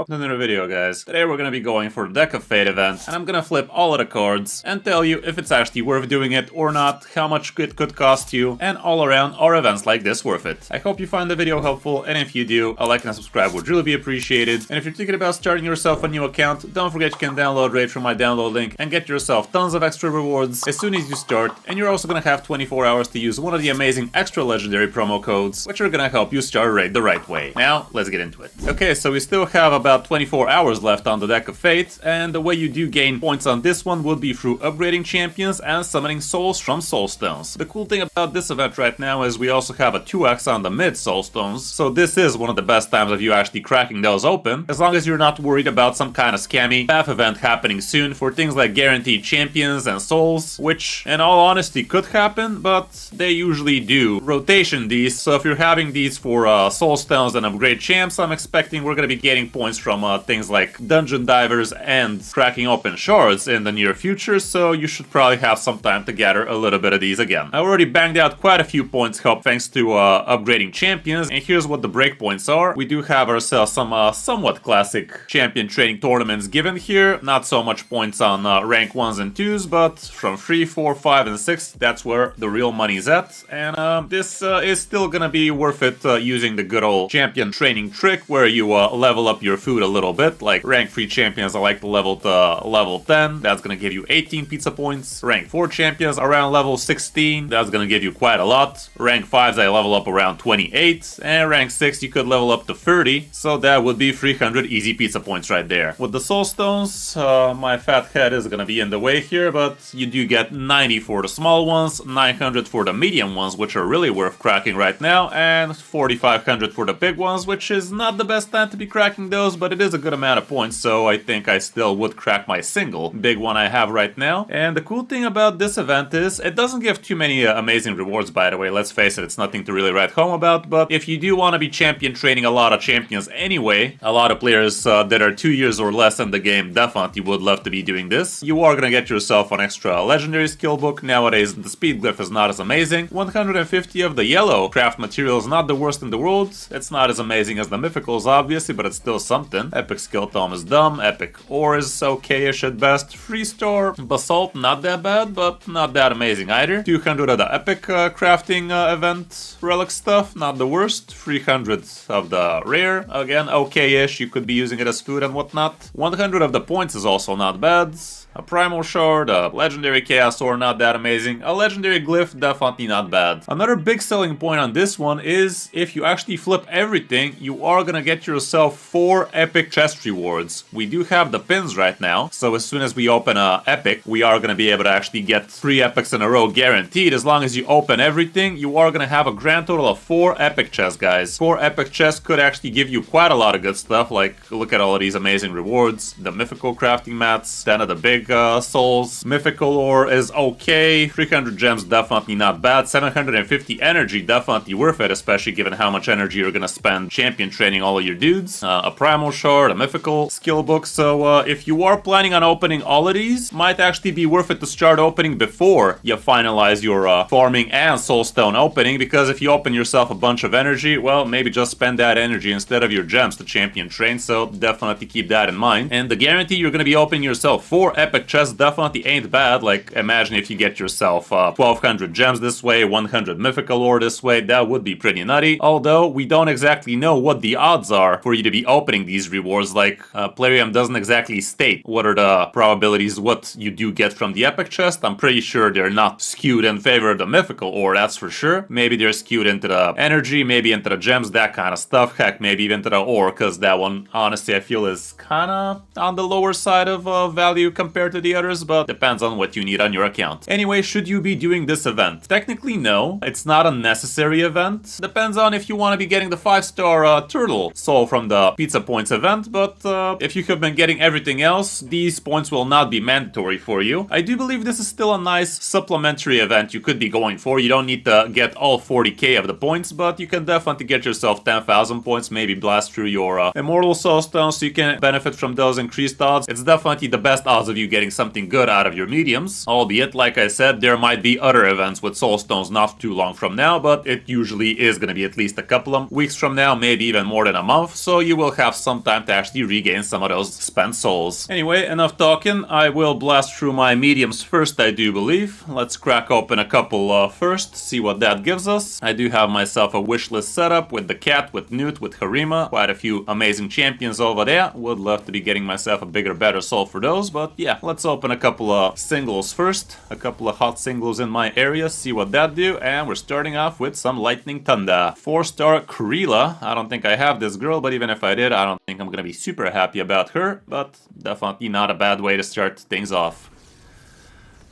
Welcome to another video, guys. Today we're gonna be going for the Deck of Fate event, and I'm gonna flip all of the cards and tell you if it's actually worth doing it or not, how much it could cost you, and all around, are events like this worth it? I hope you find the video helpful, and if you do, a like and a subscribe would really be appreciated. And if you're thinking about starting yourself a new account, don't forget you can download right from my download link and get yourself tons of extra rewards as soon as you start, and you're also gonna have 24 hours to use one of the amazing extra legendary promo codes, which are gonna help you start raid the right way. Now, let's get into it. Okay, so we still have about 24 hours left on the Deck of Fate, and the way you do gain points on this one would be through upgrading champions and summoning souls from soulstones. The cool thing about this event right now is we also have a 2x on the mid soulstones, so this is one of the best times of you actually cracking those open, as long as you're not worried about some kind of scammy path event happening soon for things like guaranteed champions and souls, which in all honesty could happen, but they usually do rotation these, so if you're having these for soulstones and upgrade champs, I'm expecting we're gonna be gaining points from things like dungeon divers and cracking open shards in the near future, so you should probably have some time to gather a little bit of these again. I already banged out quite a few points help thanks to upgrading champions, and here's what the breakpoints are. We do have ourselves some somewhat classic champion training tournaments given here, not so much points on rank 1s and 2s, but from 3, 4, 5, and 6, that's where the real money's at, and this is still gonna be worth it using the good old champion training trick where you level up your food a little bit. Like rank 3 champions, I like to level to level 10, that's gonna give you 18 pizza points. Rank 4 champions around level 16, that's gonna give you quite a lot. Rank 5s I level up around 28, and rank 6 you could level up to 30, so that would be 300 easy pizza points right there. With the soul stones, my fat head is gonna be in the way here, but you do get 90 for the small ones, 900 for the medium ones, which are really worth cracking right now, and 4500 for the big ones, which is not the best time to be cracking those, but it is a good amount of points, so I think I still would crack my single big one I have right now. And the cool thing about this event is it doesn't give too many amazing rewards, by the way. Let's face it, it's nothing to really write home about, but if you do want to be champion training a lot of champions anyway, a lot of players that are 2 years or less in the game definitely would love to be doing this. You are gonna get yourself an extra legendary skill book. Nowadays the speed glyph is not as amazing. 150 of the yellow craft material is not the worst in the world. It's not as amazing as the mythicals obviously, but it's still something. Epic skill tome is dumb. Epic ore is okay-ish at best. 3-star basalt not that bad, but not that amazing either. 200 of the epic crafting event relic stuff, not the worst. 300 of the rare, again okay-ish, you could be using it as food and whatnot. 100 of the points is also not bad. A primal shard, a legendary chaos ore, not that amazing. A legendary glyph, definitely not bad. Another big selling point on this one is if you actually flip everything, you are gonna get yourself 4 epic chest rewards. We do have the pins right now, so as soon as we open a epic, we are gonna be able to actually get 3 epics in a row guaranteed. As long as you open everything, you are gonna have a grand total of 4 epic chests, guys. 4 epic chests could actually give you quite a lot of good stuff, like look at all of these amazing rewards. The mythical crafting mats, 10 of the big souls. Mythical ore is okay. 300 gems definitely not bad. 750 energy definitely worth it, especially given how much energy you're gonna spend champion training all of your dudes. A primal shard, a mythical skill book. So if you are planning on opening all of these, might actually be worth it to start opening before you finalize your farming and soulstone opening, because if you open yourself a bunch of energy, well, maybe just spend that energy instead of your gems to champion train, so definitely keep that in mind. And the guarantee you're gonna be opening yourself 4 epic chests definitely ain't bad. Like imagine if you get yourself 1200 gems this way, 100 mythical ore this way, that would be pretty nutty. Although we don't exactly know what the odds are for you to be opening these rewards. Like Plarium doesn't exactly state what are the probabilities what you do get from the epic chest. I'm pretty sure they're not skewed in favor of the mythical ore, that's for sure. Maybe they're skewed into the energy, maybe into the gems, that kind of stuff. Heck, maybe even to the ore, because that one honestly I feel is kinda on the lower side of value compared to the others, but depends on what you need on your account. Anyway, should you be doing this event? Technically no, it's not a necessary event. Depends on if you want to be getting the 5-star turtle soul from the pizza points event, but if you have been getting everything else, these points will not be mandatory for you. I do believe this is still a nice supplementary event you could be going for. You don't need to get all 40k of the points, but you can definitely get yourself 10,000 points, maybe blast through your immortal soulstone so you can benefit from those increased odds. It's definitely the best odds of you getting something good out of your mediums, albeit, like I said, there might be other events with soulstones not too long from now, but it usually is going to be at least a couple of weeks from now, maybe even more than a month, so you will have some time to actually regain some of those spent souls. Anyway, enough talking. I will blast through my mediums first, I do believe. Let's crack open a couple first, see what that gives us. I do have myself a wish list set up with the cat, with Newt, with Harima. Quite a few amazing champions over there. Would love to be getting myself a bigger, better soul for those, but yeah, let's open a couple of singles first. A couple of hot singles in my area, see what that do, and we're starting off with some Lightning Thunder. 4-star Krila. I don't think I have this girl, but even if I did, I don't think I'm gonna be super happy about her, but definitely not a bad way to start things off.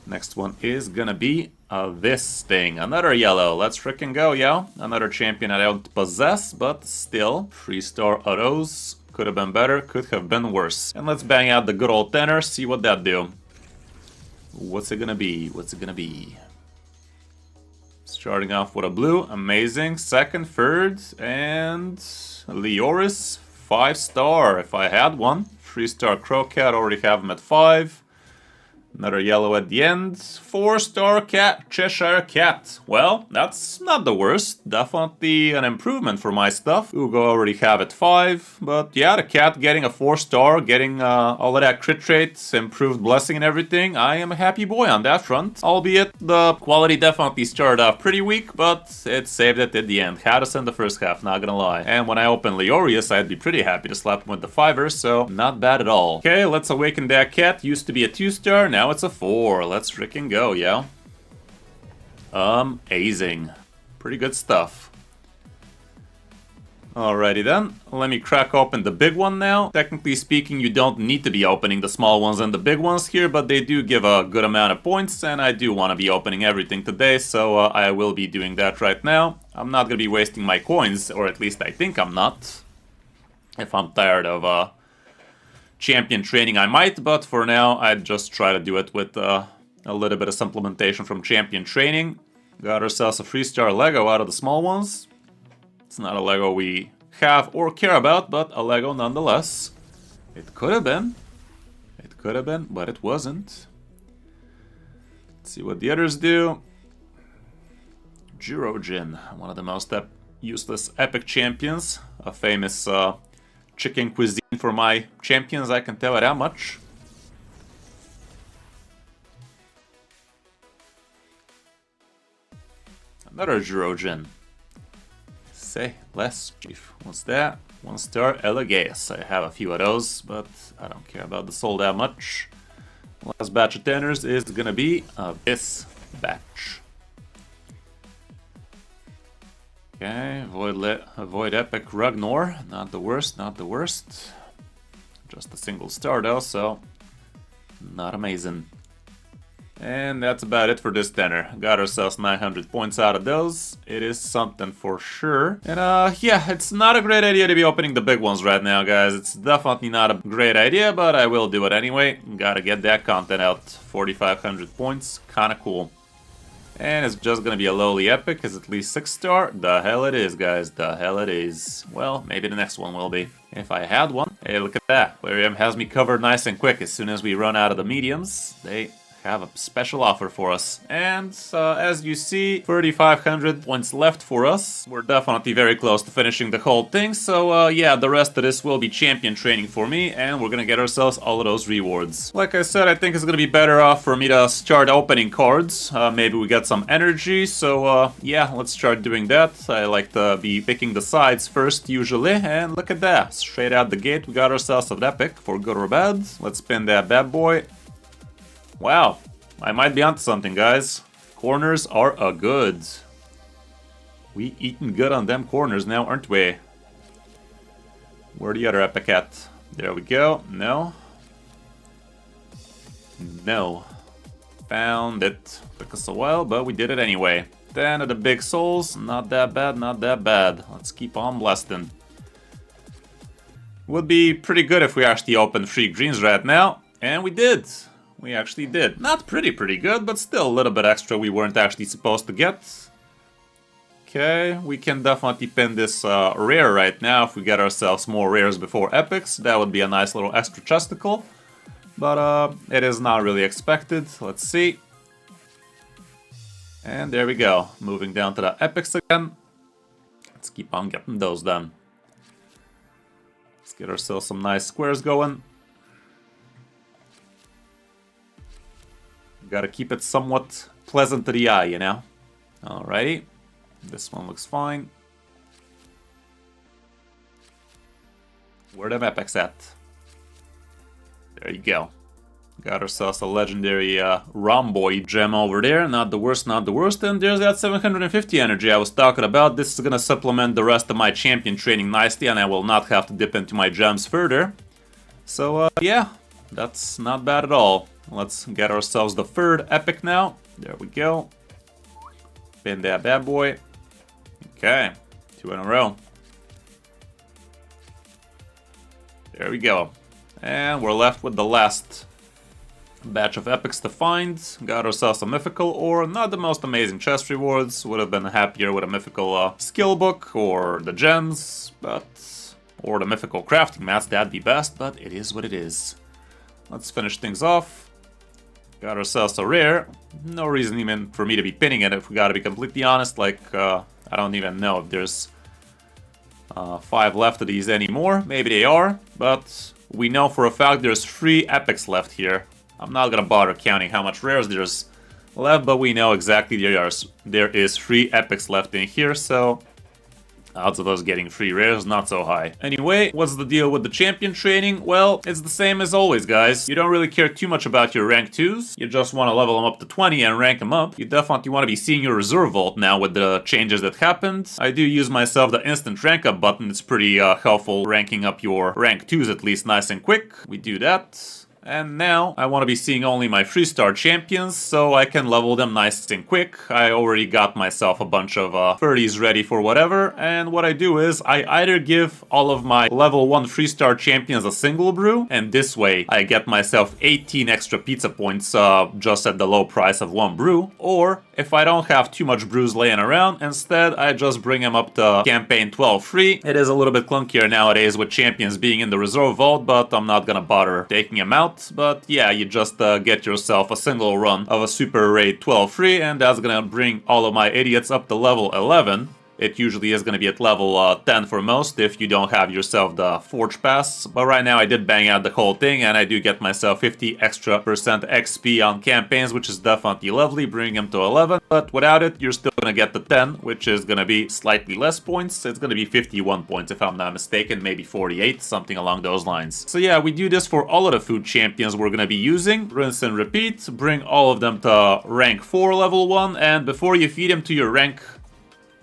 Next one is gonna be this thing. Another yellow. Let's frickin' go, yo. Another champion I don't possess, but still. 3-star autos. Could have been better, could have been worse. And let's bang out the good old tenor, see what that do. What's it gonna be? What's it gonna be? Starting off with a blue, amazing. Second, third, and Leoris, 5-star if I had one. 3-star Crocat, already have him at 5. Another yellow at the end. 4-star cat, Cheshire Cat. Well, that's not the worst. Definitely an improvement for my stuff. Ugo already have it 5. But yeah, the cat getting a 4-star, getting all of that crit rates, improved blessing and everything. I am a happy boy on that front. Albeit the quality definitely started off pretty weak, but it saved it at the end. Had us in the first half, not gonna lie. And when I open Leorius, I'd be pretty happy to slap him with the 5er, so not bad at all. Okay, let's awaken that cat. Used to be a 2-star, now it's a 4. Let's frickin' go, yo. Amazing. Pretty good stuff. Alrighty then, let me crack open the big one now. Technically speaking, you don't need to be opening the small ones and the big ones here, but they do give a good amount of points, and I do want to be opening everything today, so I will be doing that right now. I'm not going to be wasting my coins, or at least I think I'm not. If I'm tired of champion training, I might, but for now, I'd just try to do it with a little bit of supplementation from champion training. Got ourselves a 3-star Lego out of the small ones. It's not a Lego we have or care about, but a Lego nonetheless. It could have been. It could have been, but it wasn't. Let's see what the others do. Jirojin, one of the most useless epic champions. A famous chicken cuisine for my champions, I can tell it that much. Another Jirojin. Say less, chief. What's that? 1-star Elegaeus. I have a few of those, but I don't care about the soul that much. Last batch of tenors is gonna be this batch. Okay, avoid Epic Ragnar. Not the worst, not the worst. Just a single star though, so not amazing. And that's about it for this tenor. Got ourselves 900 points out of those. It is something for sure. And yeah, it's not a great idea to be opening the big ones right now, guys. It's definitely not a great idea, but I will do it anyway. Gotta get that content out. 4,500 points, kinda cool. And it's just gonna be a lowly epic. Is it at least 6-star? The hell it is, guys. The hell it is. Well, maybe the next one will be. If I had one. Hey, look at that. Larium has me covered nice and quick. As soon as we run out of the mediums, they have a special offer for us. And as you see, 3,500 points left for us. We're definitely very close to finishing the whole thing. So yeah, the rest of this will be champion training for me, and we're gonna get ourselves all of those rewards. Like I said, I think it's gonna be better off for me to start opening cards. Maybe we get some energy. So yeah, let's start doing that. I like to be picking the sides first usually, and look at that. Straight out the gate, we got ourselves an epic for good or bad. Let's spin that bad boy. Wow, I might be onto something, guys. Corners are a good. We eating good on them corners now, aren't we? Where the other epic at? There we go. No. No. Found it. Took us a while, but we did it anyway. 10 of the big souls. Not that bad, not that bad. Let's keep on blasting. Would be pretty good if we actually opened 3 greens right now. And we did. We actually did. Not pretty good, but still a little bit extra we weren't actually supposed to get. Okay, we can definitely pin this rare right now if we get ourselves more rares before epics. That would be a nice little extra chesticle. But it is not really expected. Let's see. And there we go. Moving down to the epics again. Let's keep on getting those done. Let's Get ourselves some nice squares going. Gotta keep it somewhat pleasant to the eye, you know? Alrighty. This one looks fine. Where them epics at? There you go. Got ourselves a legendary Rhomboid gem over there. Not the worst, not the worst. And there's that 750 energy I was talking about. This is gonna supplement the rest of my champion training nicely, and I will not have to dip into my gems further. So, yeah, that's not bad at all. Let's get ourselves the third epic now. There we go. Pin that bad boy. Okay, 2 in a row. There we go. And we're left with the last batch of epics to find. Got ourselves a mythical, or not the most amazing chest rewards. Would have been happier with a mythical skill book, or the gems, or the mythical crafting mats. That'd be best, but it is what it is. Let's finish things off. Got ourselves a rare. No reason even for me to be pinning it, if we gotta be completely honest. Like, I don't even know if there's 5 left of these anymore. Maybe they are, but we know for a fact there's 3 epics left here. I'm not gonna bother counting how much rares there's left, but we know exactly there is 3 epics left in here, so odds of us getting 3 rares not so high. Anyway, what's the deal with the champion training? Well, it's the same as always, guys. You don't really care too much about your rank 2s. You just want to level them up to 20 and rank them up. You definitely want to be seeing your reserve vault now with the changes that happened. I do use myself the instant rank up button. It's pretty helpful ranking up your rank 2s at least nice and quick. We do that. And now I want to be seeing only my 3-star champions, so I can level them nice and quick. I already got myself a bunch of 30s ready for whatever, and what I do is I either give all of my level 1 3-star champions a single brew, and this way I get myself 18 extra pizza points just at the low price of 1 brew, or if I don't have too much brews laying around, instead I just bring them up to campaign 12 free. It is a little bit clunkier nowadays with champions being in the reserve vault, but I'm not gonna bother taking them out. But yeah, you just get yourself a single run of a super raid 12 free, and that's gonna bring all of my idiots up to level 11. It usually is going to be at level 10 for most if you don't have yourself the Forge Pass. But right now I did bang out the whole thing, and I do get myself 50 extra % XP on campaigns, which is definitely lovely, bringing them to 11. But without it, you're still going to get the 10, which is going to be slightly less points. It's going to be 51 points if I'm not mistaken, maybe 48, something along those lines. So yeah, we do this for all of the food champions we're going to be using. Rinse and repeat, bring all of them to rank 4 level 1, and before you feed them to your rank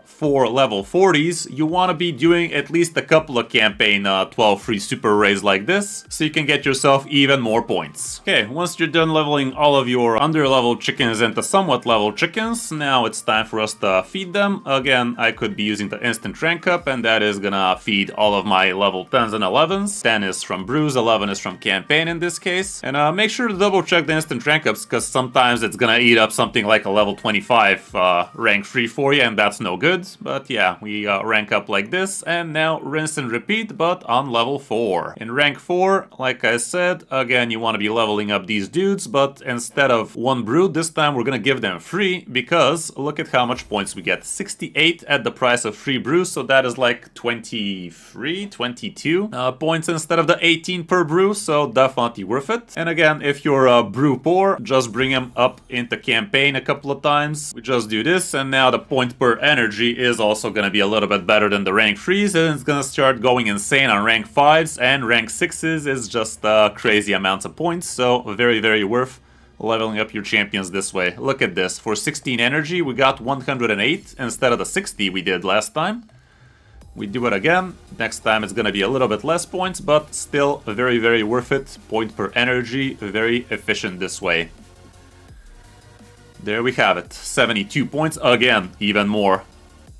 4 level 40s, you want to be doing at least a couple of campaign 12 free super raids like this, so you can get yourself even more points. Okay, once you're done leveling all of your under-leveled chickens into somewhat level chickens, now it's time for us to feed them. Again, I could be using the instant rank up, and that is gonna feed all of my level 10s and 11s. 10 is from brews, 11 is from campaign in this case. And make sure to double check the instant rank ups, because sometimes it's gonna eat up something like a level 25 rank 3 for you, and that's no good. But yeah, we rank up like this, and now rinse and repeat, but on level 4. In rank 4, like I said, again, you want to be leveling up these dudes, but instead of 1 brew, this time we're gonna give them 3, because look at how much points we get. 68 at the price of 3 brews, so that is like 23, 22 points instead of the 18 per brew, so definitely worth it. And again, if you're brew poor, just bring them up into campaign a couple of times. We just do this, and now the point per energy is also going to be a little bit better than the rank 3s, and it's going to start going insane on rank 5s, and rank 6s is just crazy amounts of points, so very, very worth leveling up your champions this way. Look at this, for 16 energy we got 108 instead of the 60 we did last time. We do it again, next time it's going to be a little bit less points, but still very, very worth it. Point per energy, very efficient this way. There we have it, 72 points, again, even more.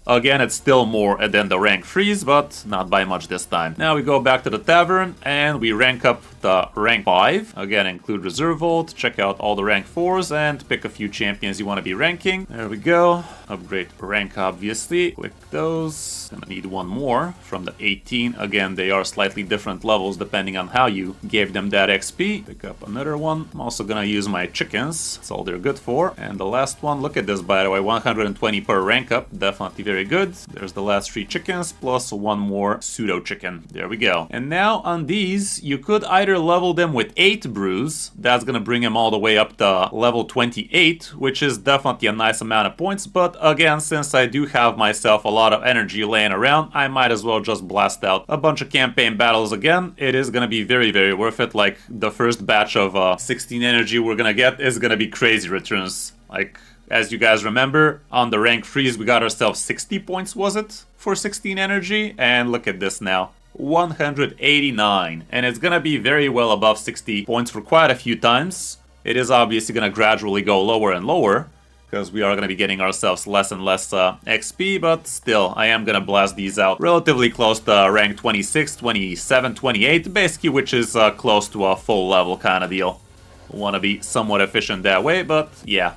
Again, it's still more than the rank 3s, but not by much this time. Now we go back to the tavern, and we rank up the rank 5. Again, include Reserve Vault, check out all the rank 4s, and pick a few champions you want to be ranking. There we go. Upgrade rank, obviously. Click those. Gonna need one more from the 18. Again, they are slightly different levels depending on how you gave them that XP. Pick up another one. I'm also gonna use my chickens. That's all they're good for. And the last one, look at this, by the way, 120 per rank up. Definitely very very good. There's the last 3 chickens plus 1 more pseudo chicken. There we go. And now on these, you could either level them with 8 brews. That's gonna bring them all the way up to level 28, which is definitely a nice amount of points. But again, since I do have myself a lot of energy laying around, I might as well just blast out a bunch of campaign battles again. It is gonna be very, very worth it. Like, the first batch of 16 energy we're gonna get is gonna be crazy returns. Like, as you guys remember, on the rank freeze we got ourselves 60 points, was it? For 16 energy? And look at this now. 189. And it's gonna be very well above 60 points for quite a few times. It is obviously gonna gradually go lower and lower, because we are going to be getting ourselves less and less XP, but still, I am going to blast these out relatively close to rank 26, 27, 28, basically, which is close to a full level kind of deal. Want to be somewhat efficient that way, but yeah.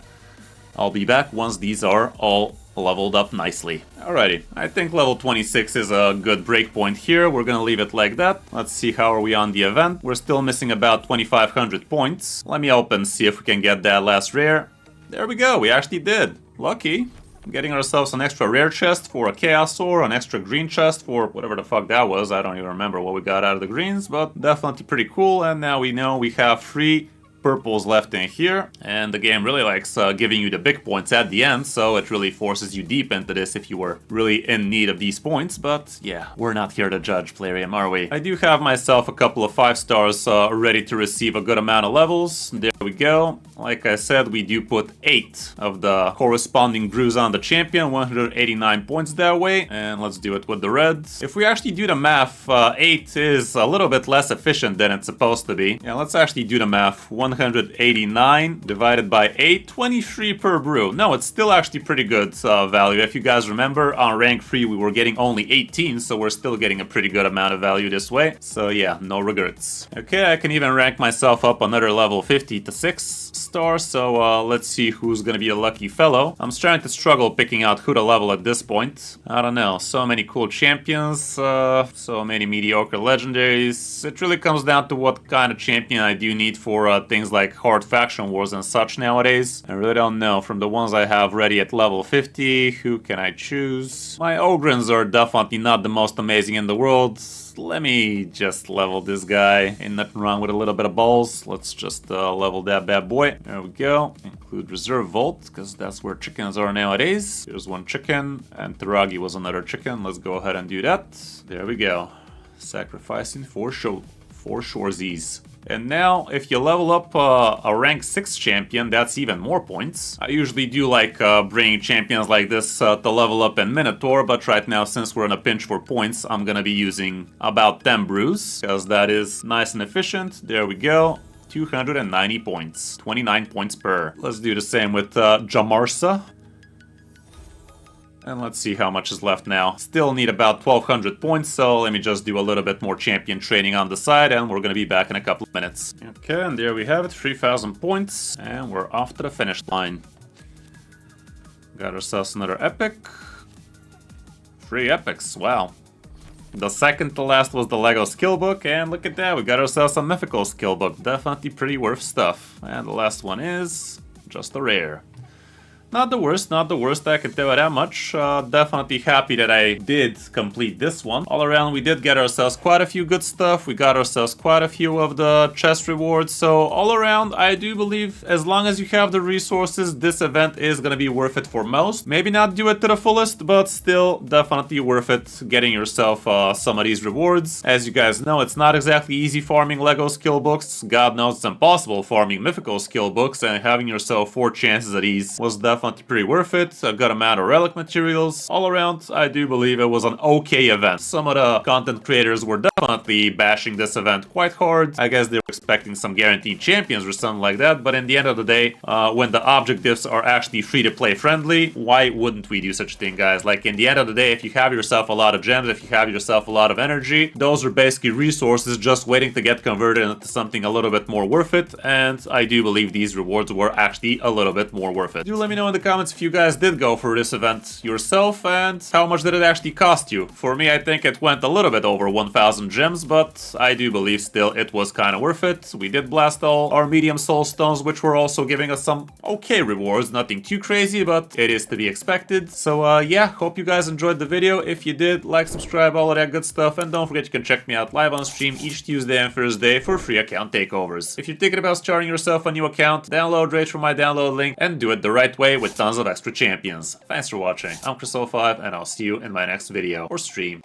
I'll be back once these are all leveled up nicely. Alrighty, I think level 26 is a good breakpoint here. We're gonna leave it like that. Let's see how are we on the event. We're still missing about 2,500 points. Let me open, see if we can get that last rare. There we go, we actually did. Lucky. Getting ourselves an extra rare chest for a Chaos Ore, an extra green chest for whatever the fuck that was. I don't even remember what we got out of the greens, but definitely pretty cool. And now we know we have 3 purples left in here, and the game really likes giving you the big points at the end, so it really forces you deep into this if you were really in need of these points. But yeah, we're not here to judge, Plarium, are we? I do have myself a couple of 5 stars ready to receive a good amount of levels. There we go. Like I said, we do put 8 of the corresponding brews on the champion, 189 points that way, and let's do it with the reds. If we actually do the math, 8 is a little bit less efficient than it's supposed to be. Yeah, let's actually do the math. 189 divided by 8, 23 per brew. No, it's still actually pretty good value. If you guys remember, on rank 3 we were getting only 18, so we're still getting a pretty good amount of value this way. So yeah, no regrets. Okay, I can even rank myself up another level 50 to 6 stars, so let's see who's gonna be a lucky fellow. I'm starting to struggle picking out who to level at this point. I don't know, so many cool champions, so many mediocre legendaries. It really comes down to what kind of champion I do need for things like hard faction wars and such nowadays. I really don't know. From the ones I have ready at level 50, who can I choose? My Ogryns are definitely not the most amazing in the world. Let me just level this guy. Ain't nothing wrong with a little bit of balls. Let's just level that bad boy. There we go. Include reserve vault, because that's where chickens are nowadays. Here's 1 chicken, and Taragi was another chicken. Let's go ahead and do that. There we go. Sacrificing for shoresies. And now, if you level up a rank 6 champion, that's even more points. I usually do like bringing champions like this to level up in Minotaur, but right now, since we're in a pinch for points, I'm gonna be using about 10 brews, because that is nice and efficient. There we go. 290 points. 29 points per. Let's do the same with Jamarsa. And let's see how much is left now. Still need about 1,200 points, so let me just do a little bit more champion training on the side, and we're gonna be back in a couple of minutes. Okay, and there we have it, 3,000 points, and we're off to the finish line. Got ourselves another epic. 3 epics, wow. The second to last was the Lego skill book, and look at that, we got ourselves a mythical skill book. Definitely pretty worth stuff. And the last one is just a rare. Not the worst, I can tell you that much. Definitely happy that I did complete this one. All around, we did get ourselves quite a few good stuff. We got ourselves quite a few of the chest rewards. So all around, I do believe as long as you have the resources, this event is gonna be worth it for most. Maybe not do it to the fullest, but still definitely worth it getting yourself some of these rewards. As you guys know, it's not exactly easy farming Lego skill books. God knows it's impossible farming mythical skill books, and having yourself 4 chances of these was definitely pretty worth it. A good amount of relic materials. All around, I do believe it was an okay event. Some of the content creators were definitely bashing this event quite hard. I guess they were expecting some guaranteed champions or something like that, but in the end of the day, when the objectives are actually free-to-play friendly, why wouldn't we do such a thing, guys? Like, in the end of the day, if you have yourself a lot of gems, if you have yourself a lot of energy, those are basically resources just waiting to get converted into something a little bit more worth it, and I do believe these rewards were actually a little bit more worth it. Do let me know in the comments if you guys did go for this event yourself, and how much did it actually cost you. For me, I think it went a little bit over 1000 gems, but I do believe still it was kind of worth it. We did blast all our medium soul stones, which were also giving us some okay rewards, nothing too crazy, but it is to be expected. So yeah, hope you guys enjoyed the video. If you did, like, subscribe, all of that good stuff, and don't forget you can check me out live on stream each Tuesday and Thursday for free account takeovers. If you're thinking about starting yourself a new account, download Rage from my download link and do it the right way with tons of extra champions. Thanks for watching. I'm Chris05, and I'll see you in my next video or stream.